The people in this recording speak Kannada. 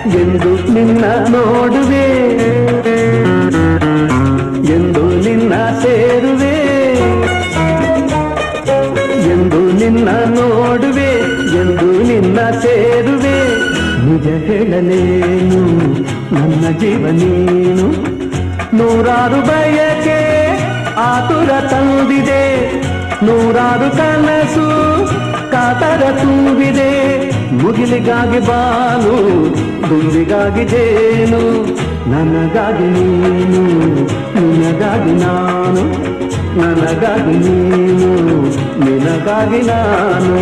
ಎಂದು ನಿನ್ನ ನೋಡುವೆ, ಎಂದು ನಿನ್ನ ಸೇರುವೆ, ಎಂದು ನಿನ್ನ ನೋಡುವೆ, ಎಂದು ನಿನ್ನ ಸೇರುವೆ. ನಿಜ ಹೇಳಲೇನು ನನ್ನ ಜೀವ ನೀನು, ನೂರಾರು ಬಯಕೆ ಆತುರ ತಂದಿದೆ, ನೂರಾರು ಕನಸು ಕಾತರ ತುಂಬಿದೆ. ಮುಗಿಲಿಗಾಗಿ ಬಾನು, ದುಂಬಿಗಾಗಿ ಜೇನು, ನನಗಾಗಿ ನೀನು, ನಿನಗಾಗಿ ನಾನು, ನನಗಾಗಿ ನೀನು, ನಿನಗಾಗಿ ನಾನು.